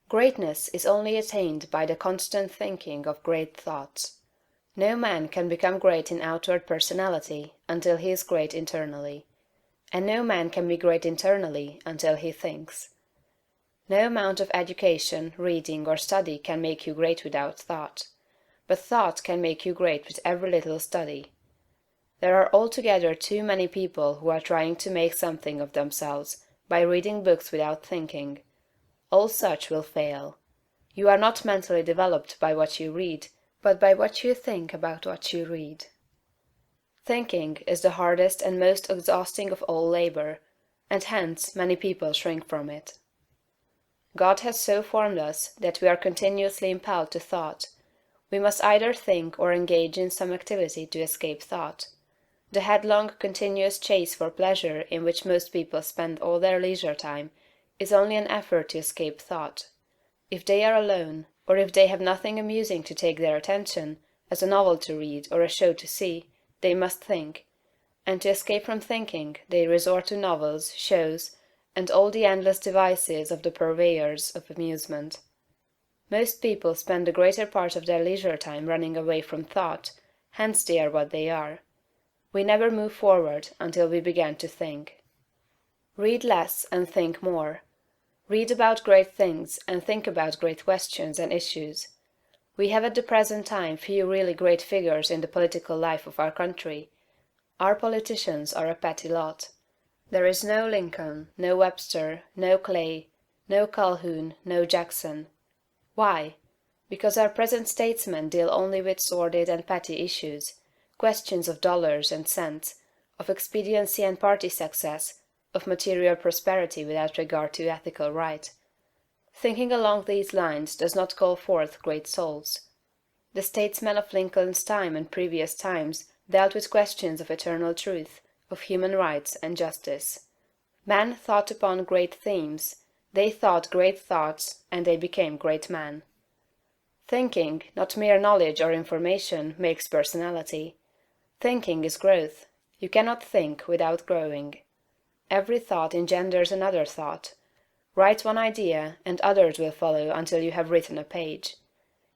Greatness is only attained by the constant thinking of great thoughts. No man can become great in outward personality until he is great internally. And no man can be great internally until he thinks. No amount of education, reading, or study can make you great without thought. But thought can make you great with every little study. There are altogether too many people who are trying to make something of themselves by reading books without thinking. All such will fail. You are not mentally developed by what you read, but by what you think about what you read. Thinking is the hardest and most exhausting of all labor, and hence many people shrink from it. God has so formed us that we are continuously impelled to thought. We must either think or engage in some activity to escape thought. The headlong, continuous chase for pleasure in which most people spend all their leisure time is only an effort to escape thought. If they are alone, or if they have nothing amusing to take their attention, as a novel to read or a show to see, they must think, and to escape from thinking they resort to novels, shows, and all the endless devices of the purveyors of amusement. Most people spend the greater part of their leisure time running away from thought, hence they are what they are. We never move forward until we begin to think. Read less and think more. Read about great things and think about great questions and issues. We have at the present time few really great figures in the political life of our country. Our politicians are a petty lot. There is no Lincoln, no Webster, no Clay, no Calhoun, no Jackson. Why? Because our present statesmen deal only with sordid and petty issues, questions of dollars and cents, of expediency and party success, of material prosperity without regard to ethical right. Thinking along these lines does not call forth great souls. The statesmen of Lincoln's time and previous times dealt with questions of eternal truth, of human rights and justice. Men thought upon great themes, they thought great thoughts, and they became great men. Thinking, not mere knowledge or information, makes personality. Thinking is growth. You cannot think without growing. Every thought engenders another thought. Write one idea, and others will follow until you have written a page.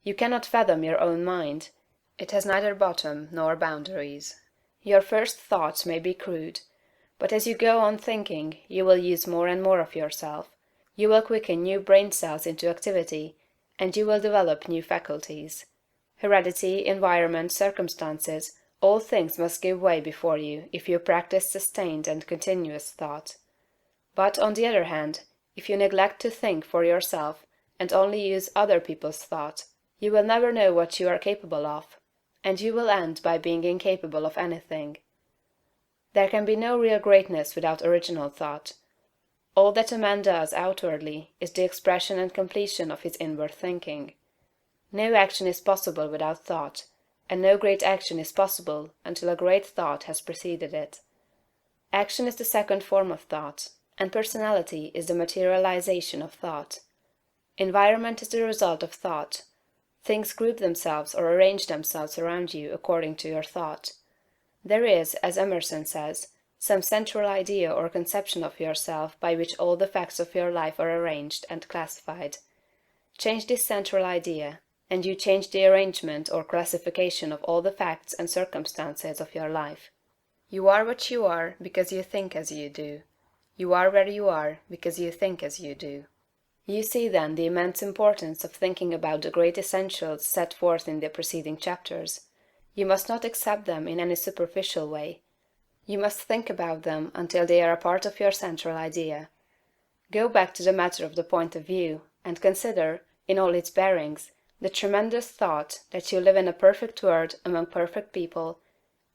You cannot fathom your own mind. It has neither bottom nor boundaries. Your first thoughts may be crude, but as you go on thinking, you will use more and more of yourself. You will quicken new brain cells into activity, and you will develop new faculties. Heredity, environment, circumstances, all things must give way before you if you practice sustained and continuous thought. But, on the other hand, if you neglect to think for yourself, and only use other people's thought, you will never know what you are capable of, and you will end by being incapable of anything. There can be no real greatness without original thought. All that a man does outwardly is the expression and completion of his inward thinking. No action is possible without thought, and no great action is possible until a great thought has preceded it. Action is the second form of thought, and personality is the materialization of thought. Environment is the result of thought. Things group themselves or arrange themselves around you according to your thought. There is, as Emerson says, some central idea or conception of yourself by which all the facts of your life are arranged and classified. Change this central idea, and you change the arrangement or classification of all the facts and circumstances of your life. You are what you are because you think as you do. You are where you are because you think as you do. You see then the immense importance of thinking about the great essentials set forth in the preceding chapters. You must not accept them in any superficial way. You must think about them until they are a part of your central idea. Go back to the matter of the point of view, and consider, in all its bearings, the tremendous thought that you live in a perfect world among perfect people,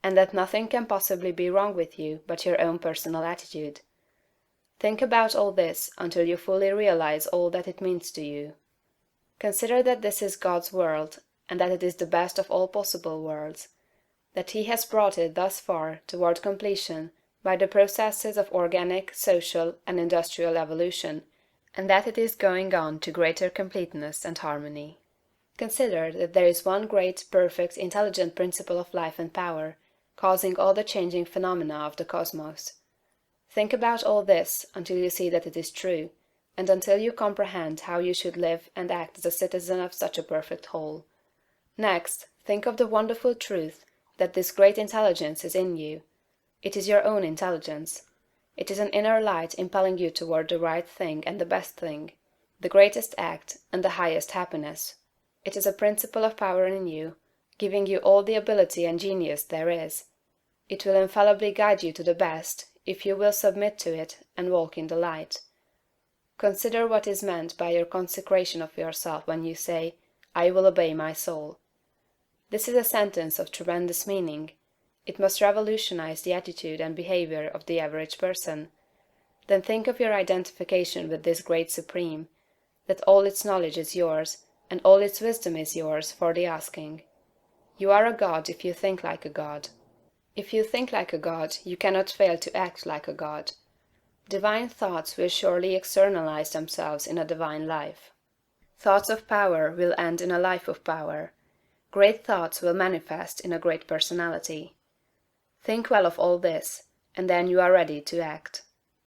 and that nothing can possibly be wrong with you but your own personal attitude. Think about all this until you fully realize all that it means to you. Consider that this is God's world, and that it is the best of all possible worlds, that He has brought it thus far toward completion by the processes of organic, social, and industrial evolution, and that it is going on to greater completeness and harmony. Consider that there is one great, perfect, intelligent principle of life and power, causing all the changing phenomena of the cosmos. Think about all this until you see that it is true, and until you comprehend how you should live and act as a citizen of such a perfect whole. Next, think of the wonderful truth that this great intelligence is in you. It is your own intelligence. It is an inner light impelling you toward the right thing and the best thing, the greatest act and the highest happiness. It is a principle of power in you, giving you all the ability and genius there is. It will infallibly guide you to the best, if you will submit to it and walk in the light. Consider what is meant by your consecration of yourself when you say, "I will obey my soul." This is a sentence of tremendous meaning. It must revolutionize the attitude and behavior of the average person. Then think of your identification with this great Supreme, that all its knowledge is yours, and all its wisdom is yours for the asking. You are a god if you think like a god. If you think like a god, you cannot fail to act like a god. Divine thoughts will surely externalize themselves in a divine life. Thoughts of power will end in a life of power. Great thoughts will manifest in a great personality. Think well of all this, and then you are ready to act.